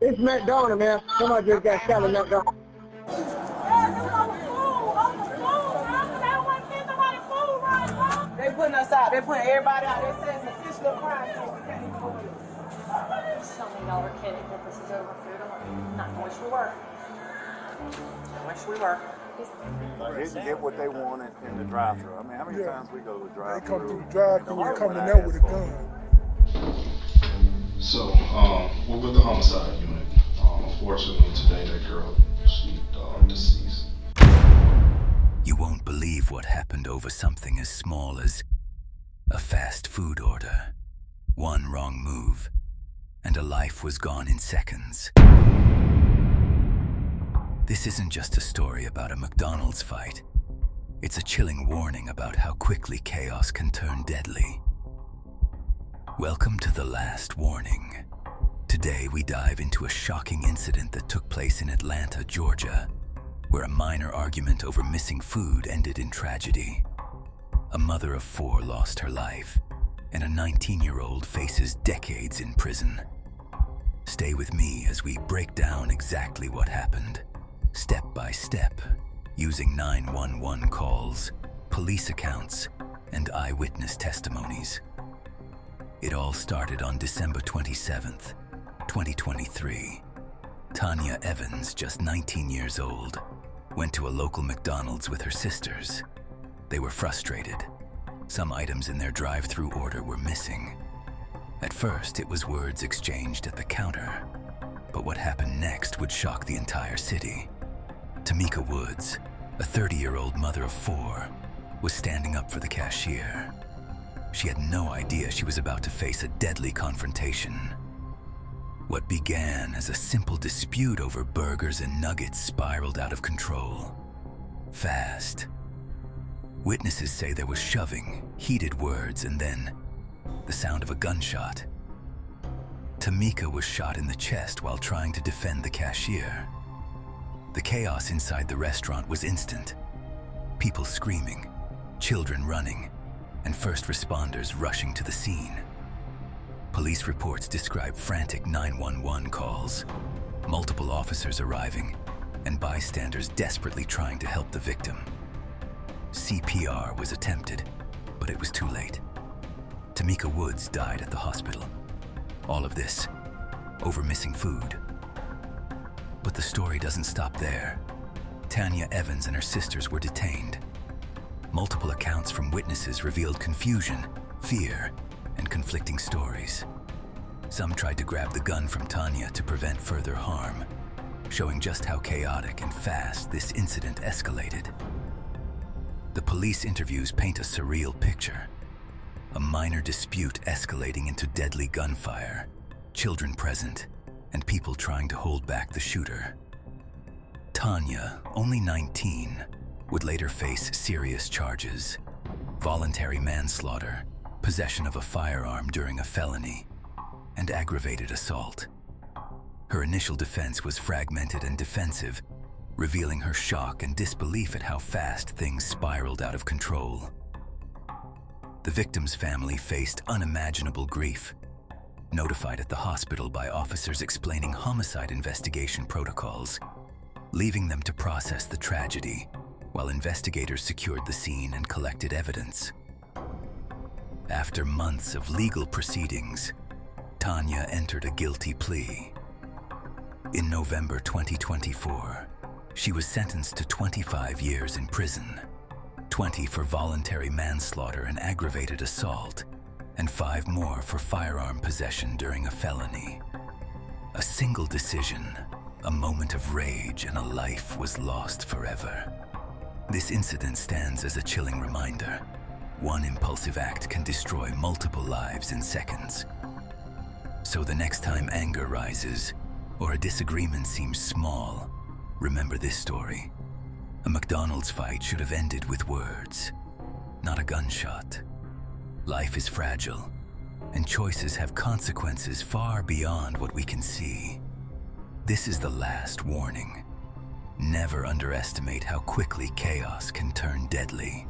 It's McDonald, man. Somebody just got shot at McDonald. They putting us out. They putting everybody out. They said it's official crime. So we can't even go with it. Just tell me y'all are kidding that this is over food. I'm not going to wish we were. I wish we were. They didn't get what they wanted in the drive-thru. I mean, how many times we go to the drive-thru? They come through the drive-thru and coming out with a gun. So, we're with the homicide unit. Unfortunately, today that girl, she deceased. You won't believe what happened over something as small as a fast food order. One wrong move, and a life was gone in seconds. This isn't just a story about a McDonald's fight. It's a chilling warning about how quickly chaos can turn deadly. Welcome to The Last Warning. Today we dive into a shocking incident that took place in Atlanta, Georgia, where a minor argument over missing food ended in tragedy. A mother of 4 lost her life, and a 19-year-old faces decades in prison. Stay with me as we break down exactly what happened, step by step, using 911 calls, police accounts, and eyewitness testimonies. It all started on December 27th, 2023. Tanya Evans, just 19 years old, went to a local McDonald's with her sisters. They were frustrated. Some items in their drive-thru order were missing. At first, it was words exchanged at the counter. But what happened next would shock the entire city. Tamika Woods, a 30-year-old mother of 4, was standing up for the cashier. She had no idea she was about to face a deadly confrontation. What began as a simple dispute over burgers and nuggets spiraled out of control. Fast. Witnesses say there was shoving, heated words, and then the sound of a gunshot. Tamika was shot in the chest while trying to defend the cashier. The chaos inside the restaurant was instant. People screaming, children running, and first responders rushing to the scene. Police reports describe frantic 911 calls, multiple officers arriving, and bystanders desperately trying to help the victim. CPR was attempted, but it was too late. Tamika Woods died at the hospital. All of this over missing food. But the story doesn't stop there. Tanya Evans and her sisters were detained. Multiple accounts from witnesses revealed confusion, fear, and conflicting stories. Some tried to grab the gun from Tanya to prevent further harm, showing just how chaotic and fast this incident escalated. The police interviews paint a surreal picture. A minor dispute escalating into deadly gunfire, children present, and people trying to hold back the shooter. Tanya, only 19, would later face serious charges: voluntary manslaughter, possession of a firearm during a felony, and aggravated assault. Her initial defense was fragmented and defensive, revealing her shock and disbelief at how fast things spiraled out of control. The victim's family faced unimaginable grief, notified at the hospital by officers explaining homicide investigation protocols, leaving them to process the tragedy while investigators secured the scene and collected evidence. After months of legal proceedings, Tanya entered a guilty plea. In November 2024, she was sentenced to 25 years in prison, 20 for voluntary manslaughter and aggravated assault, and 5 more for firearm possession during a felony. A single decision, a moment of rage, and a life was lost forever. This incident stands as a chilling reminder. One impulsive act can destroy multiple lives in seconds. So the next time anger rises, or a disagreement seems small, remember this story. A McDonald's fight should have ended with words, not a gunshot. Life is fragile, and choices have consequences far beyond what we can see. This is the last warning. Never underestimate how quickly chaos can turn deadly.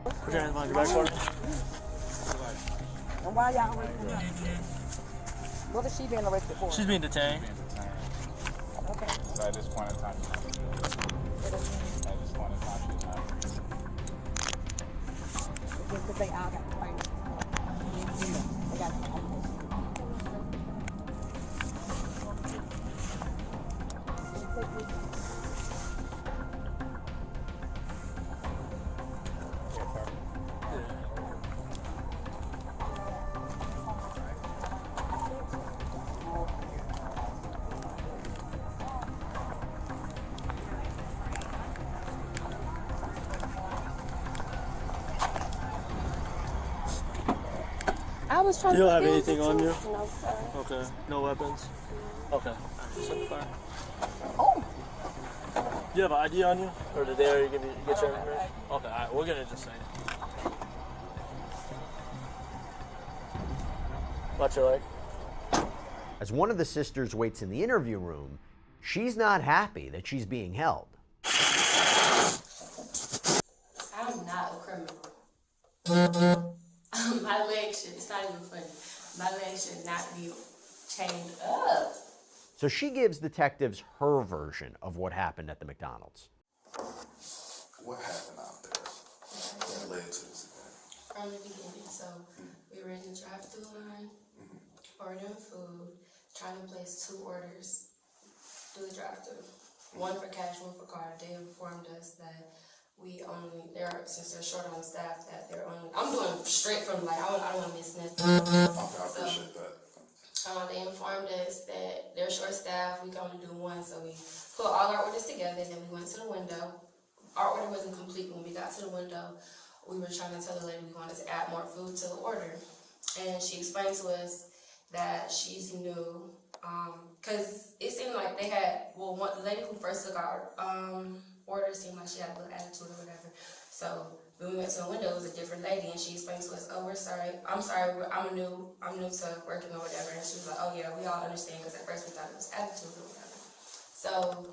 Put your hands behind your back, Carter. And why y'all arresting her? What is she being arrested for? She's being detained. So at this point in time, she's not free. At this point in time, she's not free. Just because they all got the fight. They got the fight. I was trying You don't to have feel anything it on too. you? No, sir. Okay. No weapons? Okay. Set the fire. Oh! Do you have an ID on you? Or did they already get your information? Okay, alright, we're gonna just say it. Watch your leg. As one of the sisters waits in the interview room, she's not happy that she's being held. I'm not a criminal. My leg should, it's not even funny, my leg should not be chained up. So she gives detectives her version of what happened at the McDonald's. What happened out there that led to this event? From the beginning, so we were in the drive-thru line, ordering food, trying to place 2 orders through the drive-thru. One for cash, one for card. They informed us that since they're short on staff, that they're only, I'm doing straight from like, I don't want to miss nothing. Okay, I appreciate that. They informed us that they're short staff, we can only do one, so we put all our orders together, then we went to the window. Our order wasn't complete when we got to the window. We were trying to tell the lady we wanted to add more food to the order. And she explained to us that she's new, because it seemed like they had, the lady who first took our order seemed like she had a little attitude or whatever. So when we went to the window, it was a different lady, and she explained to us, "Oh, we're sorry. I'm sorry. I'm new to working or whatever." And she was like, "Oh yeah, we all understand," because at first we thought it was attitude or whatever. So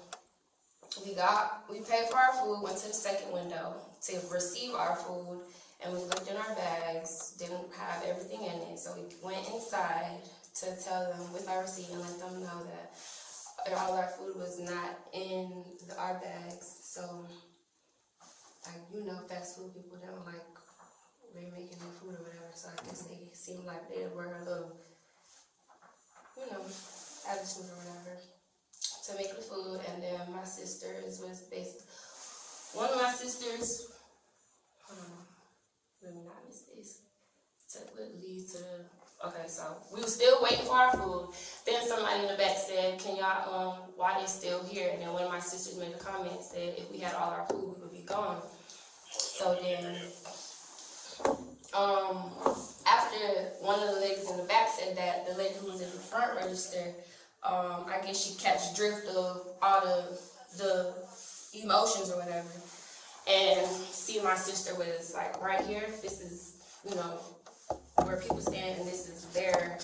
we paid for our food, went to the second window to receive our food, and we looked in our bags, didn't have everything in it. So we went inside to tell them with our receipt and let them know that all our food was not in our bags. So, fast food people don't like remaking their food or whatever. So I guess they seemed like they were a little, attitude or whatever to make the food. And then my sisters was one of my sisters, let me not miss this, would lead to okay, so we were still waiting for our food. Then somebody in the back said, "Can y'all, why they still here?" And then one of my sisters made a comment and said, "If we had all our food, we would be gone." So then, after one of the ladies in the back said that, the lady who was in the front register, I guess she catch drift of all the emotions or whatever. And see, my sister was like right here. This is, where people stand, and this is their,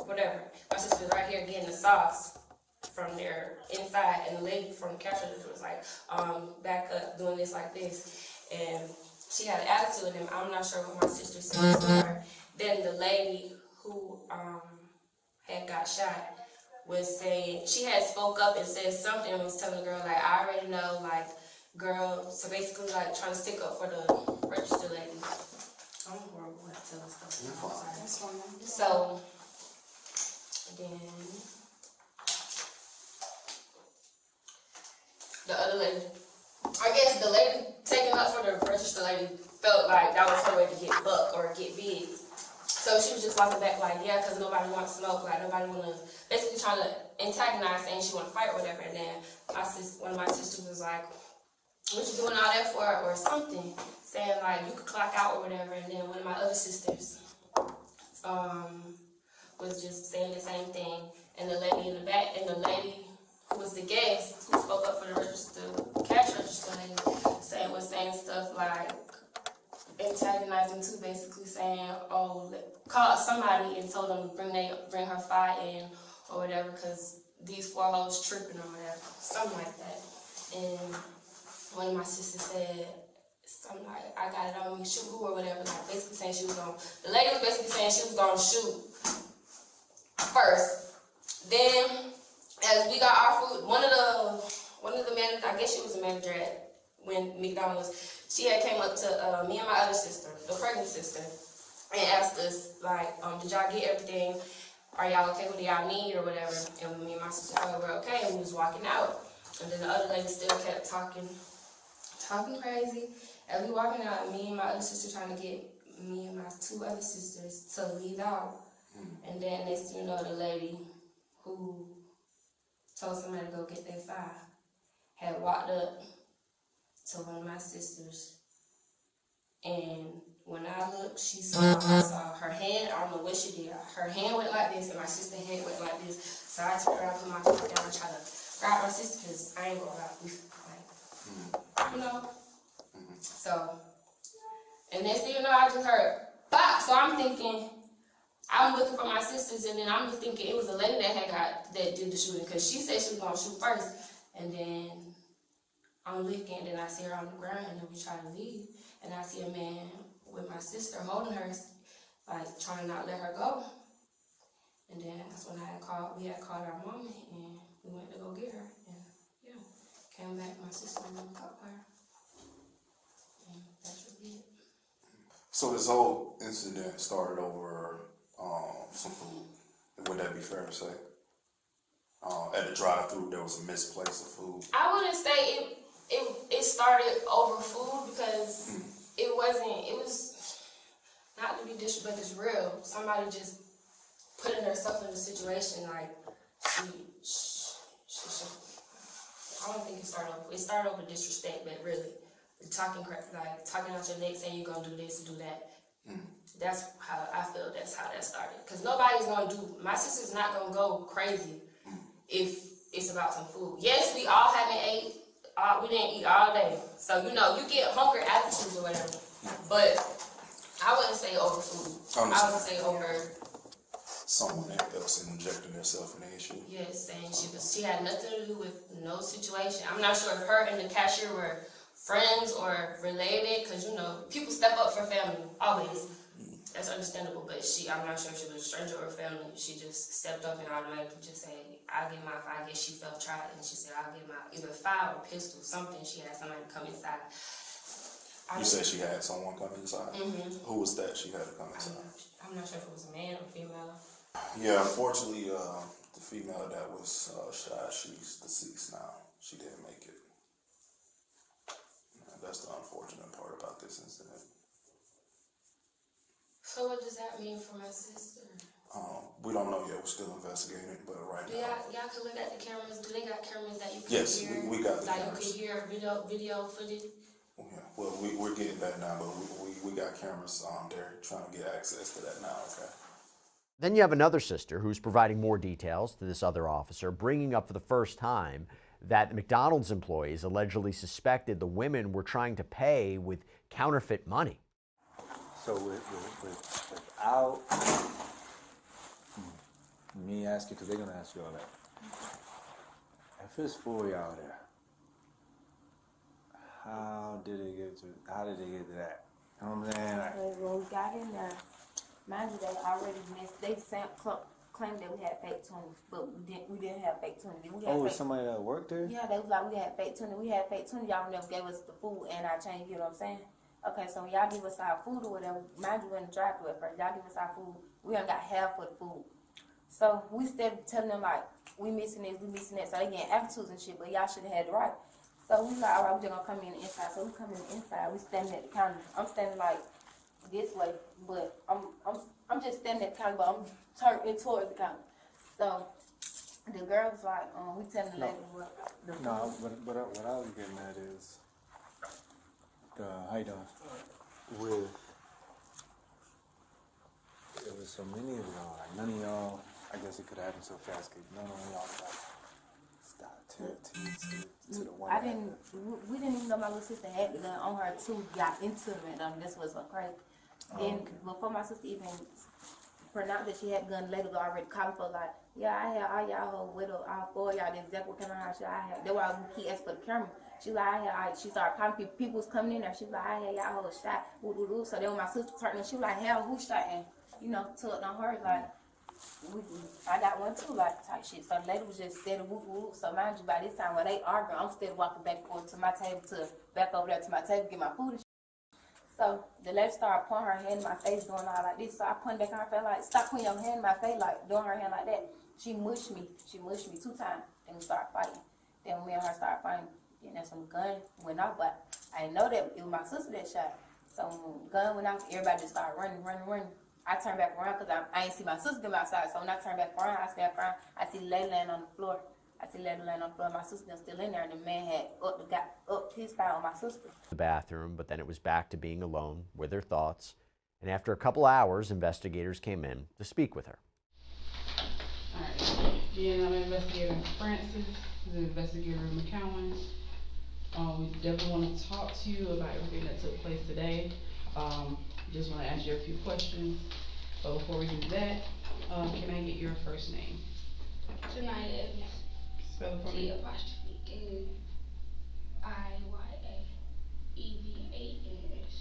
whatever. My sister was right here getting the sauce from their inside, and the lady from the cash register was like, back up, doing this like this. And she had an attitude, and I'm not sure what my sister said to her. Then the lady who had got shot was saying, she had spoke up and said something and was telling the girl, like, "I already know, like, girl," so basically, like, trying to stick up for the register lady. I'm horrible at telling stuff. I'm sorry. So, then, the other lady, I guess the lady taking up for the register lady felt like that was her way to get buck or get big. So she was just walking back like, yeah, because nobody wants smoke, like nobody want to, basically trying to antagonize, saying she want to fight or whatever. And then one of my sisters was like, "What you doing all that for?" or something, saying like, "You could clock out" or whatever. And then one of my other sisters was just saying the same thing. And the lady in the back, and the lady who was the guest, who spoke up for the cash register lady, was saying stuff like, antagonizing too, basically saying, "Oh, called somebody and told them to bring her fire in or whatever, because these 4 hoes tripping or whatever," something like that. And one of my sisters said something like, "I got it on me, shoot who," or whatever, like basically saying she was gonna, the lady was basically saying she was gonna shoot first. Then as we got our food, one of the managers, I guess she was a manager at McDonald's, she had came up to me and my other sister, the pregnant sister, and asked us, like, did y'all get everything? Are y'all okay? What do y'all need or whatever? And me and my sister told her we're okay, and we was walking out. And then the other lady still kept talking crazy. As we walking out, me and my other sister trying to get me and my two other sisters to leave out. And then next thing you know, the lady who told somebody to go get their file had walked up to one of my sisters. And when I looked, I saw her hand, I don't know what she did. Her hand went like this and my sister's hand went like this. So I turned around, put my foot down and tried to grab my sister because I ain't gonna grab you know? So, and next thing you know, I just heard, bop! So I'm thinking, I'm looking for my sisters, and then I'm just thinking it was a lady that did the shooting, because she said she was gonna shoot first, and then I'm looking, and then I see her on the ground, and then we try to leave, and I see a man with my sister holding her, like trying to not let her go. And then that's when we had called our mama, and we went to go get her, and yeah, came back, my sister caught her. And that's really it. So this whole incident started over some food. Would that be fair to say? At the drive-thru, there was a misplaced of food. I wouldn't say it started over food, because it was not to be disrespectful, it's real. Somebody just putting herself in a situation like I don't think it started over disrespect, but really talking out your neck, saying you're gonna do this, do that. That's how I feel. That's how that started. Because nobody's gonna my sister's not gonna go crazy if it's about some food. Yes, we all haven't ate. We didn't eat all day, so you get hunger attitudes or whatever. But I wouldn't say over food. I would say over someone else injecting themselves in the issue. Yes, and she had nothing to do with no situation. I'm not sure if her and the cashier were friends or related, because people step up for family always. That's understandable, but I'm not sure if she was a stranger or a family. She just stepped up and automatically just said, I'll get my, I guess she felt tried, and she said, I'll get my either file or pistol, something. She had somebody come inside. You said she had someone come inside? Who was that she had to come inside? I'm not sure if it was a man or female. Yeah, unfortunately, the female that was shot, she's deceased now. She didn't make it. That's the unfortunate part about this incident. So what does that mean for my sister? We don't know yet. We're still investigating, but right now. Y'all can look at the cameras. Do they got cameras that you can yes, hear? Yes, we got the cameras. Like you can hear video footage? Yeah, well, we're getting that now, but we got cameras there trying to get access to that now, okay? Then you have another sister who's providing more details to this other officer, bringing up for the first time that McDonald's employees allegedly suspected the women were trying to pay with counterfeit money. So without me asking, because they're going to ask you all that, if it's 4 y'all there, how did they get to that? You know what I'm saying? When we got in there, mind you, they already missed. They claimed that we had fake 20s, but we didn't have fake 20s. Was somebody that worked there? Yeah, they was like, we had fake 20. We had fake 20. Y'all never gave us the food and our change. You know what I'm saying? Okay, so when y'all give us our food or whatever, mind you, we in the drive-thru at first. Y'all give us our food. We only got half of the food. So we started telling them like, we missing this, we missing that. So they getting attitudes and shit, but y'all should have had the right. So we like, all right, we just gonna come in the inside. So we come in the inside. We standing at the counter. I'm standing like this way, but I'm just standing at the counter, but I'm turned towards the counter. So the girl was like, we telling the lady what the food. No, what I was getting at is, how you doing? It was so many of y'all, like none of y'all, I guess it could happen so fast, because none of y'all like, stop to the one. We didn't even know my little sister had the gun on her too, got into the McDonald's. That's what's so crazy. Then before my sister even pronounced that she had a gun, later was already calling for like, yeah, I had all y'all whole widow, all 4 of y'all, the exact what kind of house I had. That's why we keep asking for the camera. She like, she started calling people was coming in there. She was like, I had y'all whole shot. So then when my sister turned and she was like, hell, who shot? And tugged on her like, I got one too, like type shit. So the lady was just steady whoop whoop. So mind you, by this time when they arguing, I'm still walking back and forth to my table back over there to my table, get my food and shit. So the lady started putting her hand in my face, doing all like this. So I put back on her face like, stop putting your hand in my face, like doing her hand like that. She mushed me 2 times. Then we started fighting. Then when me and her started fighting, then that's when the gun went off. But I didn't know that it was my sister that shot. So when the gun went off, everybody just started running. I turned back around because I ain't see my sister come outside. So when I turned back around, I see the lady laying on the floor. My sister was still in there, and the man had got up his fire on my sister. The bathroom, but then it was back to being alone with her thoughts. And after a couple hours, investigators came in to speak with her. All right, again, I'm Investigator Francis, this is Investigator McCowan. We definitely want to talk to you about everything that took place today. Just want to ask you a few questions. But before we do that, can I get your first name? Tonight Evans. Spell it for me. T''Iyaevans.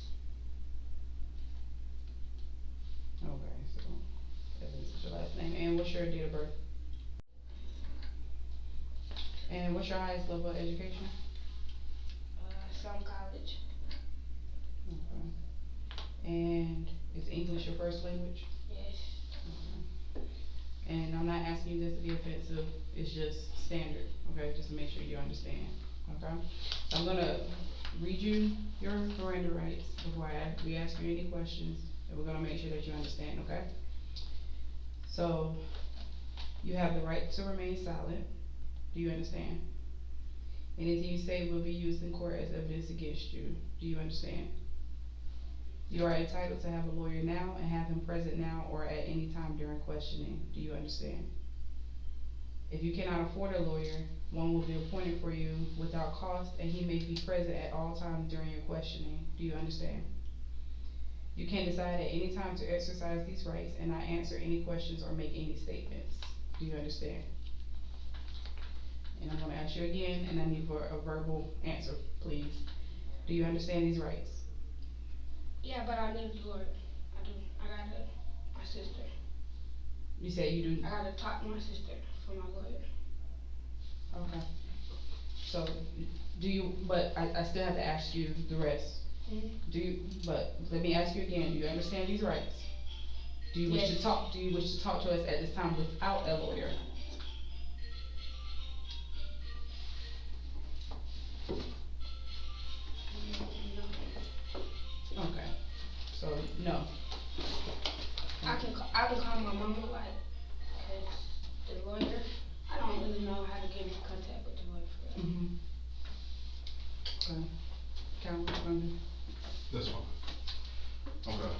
Okay, so Evans is your last name. And what's your date of birth? And what's your highest level of education? Some college. Okay. And is English your first language? Yes. Okay. And I'm not asking you this to be offensive, it's just standard, okay? Just to make sure you understand, okay? So I'm gonna read you your Miranda rights before we ask you any questions, and we're gonna make sure that you understand, okay? So, you have the right to remain silent. Do you understand? Anything you say will be used in court as evidence against you. Do you understand? You are entitled to have a lawyer now and have him present now or at any time during questioning. Do you understand? If you cannot afford a lawyer, one will be appointed for you without cost, and he may be present at all times during your questioning. Do you understand? You can decide at any time to exercise these rights and not answer any questions or make any statements. Do you understand? And I'm going to ask you again, and I need for a verbal answer, please. Do you understand these rights? Yeah, but I need a lawyer. I do. My sister. You said you do? I gotta talk to my sister for my lawyer. Okay. So, do you, but I still have to ask you the rest. Mm-hmm. But let me ask you again, do you understand these rights? Do you wish to talk to us at this time without a lawyer? No. Okay. So, no. I can call my mama, like, cause the lawyer, I don't really know how to get in contact with the lawyer for that. Mm-hmm. Okay. Calvin, That's fine. Okay.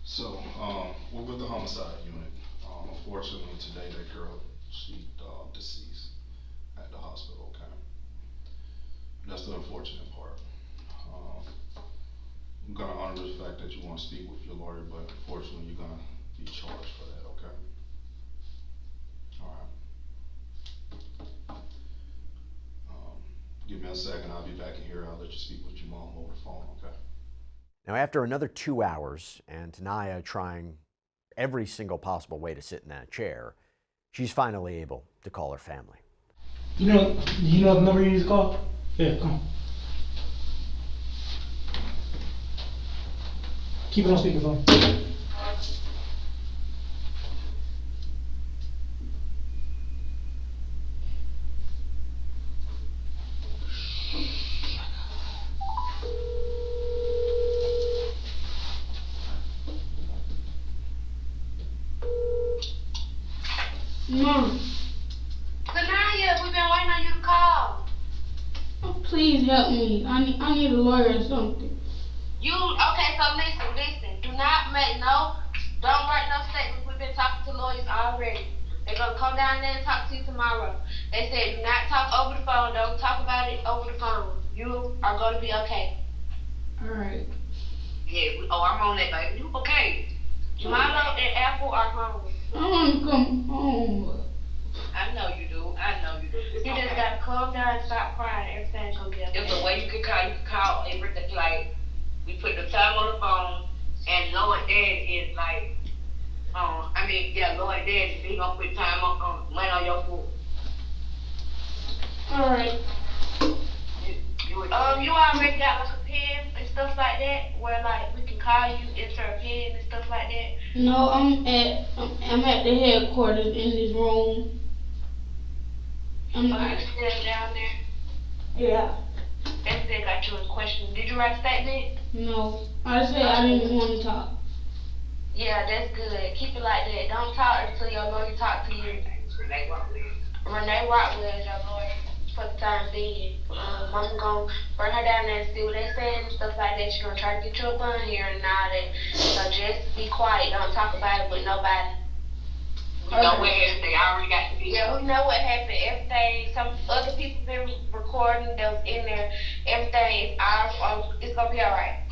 So, we're with the homicide unit. Unfortunately today that girl, she deceased at the hospital, okay? That's the unfortunate part. I'm gonna honor the fact that you wanna speak with your lawyer, but unfortunately you're gonna be charged for that, okay? Alright. Give me a second, I'll be back in here, I'll let you speak with your mom over the phone, okay? Now, after another 2 hours and Tanaya trying every single possible way to sit in that chair, she's finally able to call her family. You know the number you need to call? Yeah, come on. Keep it on speakerphone. Mom. Tanaya, we've been waiting on you to call. Oh, please help me. I need a lawyer or something. Okay, so listen. Don't write no statements. We've been talking to lawyers already. They're gonna come down there and talk to you tomorrow. They said do not talk over the phone. Don't talk about it over the phone. You are gonna be okay. Alright. Yeah, I'm on that, baby. You okay? Milo and Apple are home. I want to come home. I know you do. You just gotta calm down and stop crying. Everything gonna be okay. There's a way you can call everything. Like, we put the time on the phone, And Lord Dad is like, Lord Dad, he gonna put time on money on your food. Alright. You already got like a pen and stuff like that, where like we can call you, enter a pen and stuff like that. No, I'm at the headquarters in this room. Still down there? Yeah. That still got you in question. Did you write a statement? No. I said I didn't want to talk. Yeah, that's good. Keep it like that. Don't talk until your lawyer talk to you. Renee Rockwell is your lawyer for the time being. I'm gonna bring her down there and see what they saying and stuff like that. She's gonna try to get you up on here and all that. So just be quiet. Don't talk about it with nobody. You know what happened. They already got the video. Yeah, we know what happened. Everything. Some other people been recording that was in there. Everything is all. It's gonna be alright.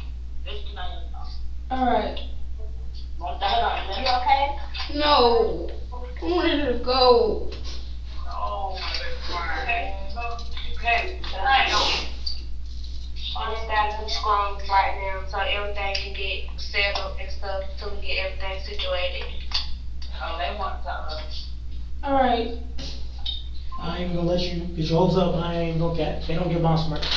Alright. You okay? No. I'm ready to go. Oh, okay. Okay. I just gotta be strong right now so everything can get settled and stuff so we get everything situated. Oh, they want to talk to us. Alright. I ain't gonna let you get your hopes up. I ain't gonna get. They don't get bonds from murder.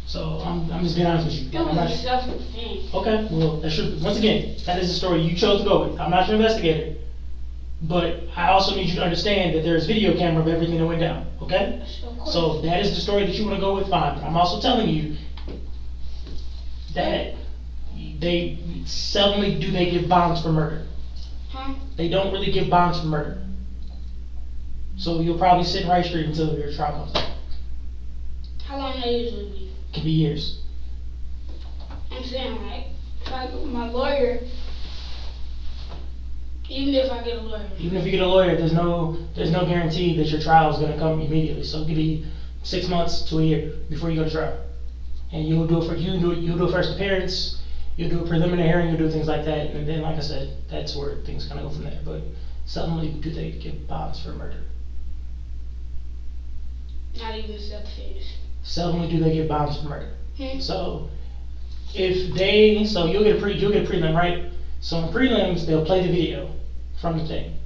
So I'm just being honest with you. That was self-defense. Okay, well, that's your, once again, that is the story you chose to go with. I'm not your investigator, but I also need you to understand that there's video camera of everything that went down, okay? So that is the story that you want to go with, fine. But I'm also telling you that they seldomly do they give bonds for murder. Huh? They don't really give bonds for murder. So you'll probably sit right straight until your trial comes out. How long they usually be? It could be years. I'm saying, like, if I go with my lawyer, even if I get a lawyer. Even if you get a lawyer, there's no guarantee that your trial is going to come immediately. So it could be 6 months to a year before you go to trial. And you'll do a first appearance, you'll do a preliminary hearing, you'll do things like that, and then, like I said, that's where things kind of go from there. But suddenly, do they give bonds for murder? Not even self-defense. Seldomly do they give bonds for murder. So if they, so you'll get a prelim, right? So in prelims, they'll play the video from the thing,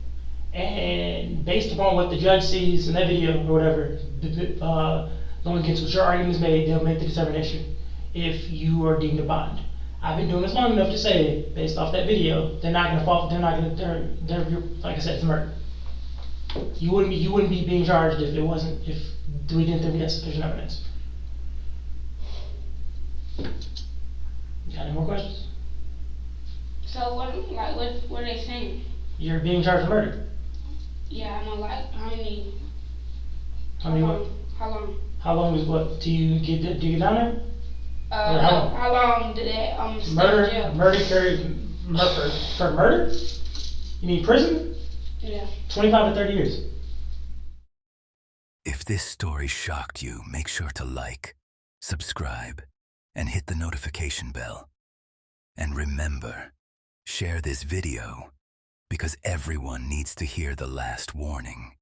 and based upon what the judge sees in that video or whatever, going against what your argument is made, they'll make the determination if you are deemed a bond. I've been doing this long enough to say, based off that video, they're not going to fall. They're not going to. They're like I said, it's murder. You wouldn't be being charged if we didn't think we had sufficient evidence. Got any more questions? So what are they saying? You're being charged with murder. Yeah, I know. Like how many? How long? How long is what? Do you get down there? How long did that murder for murder? You mean prison? Yeah. 25 to 30 years. If this story shocked you, make sure to like, subscribe, and hit the notification bell. And remember, share this video because everyone needs to hear the last warning.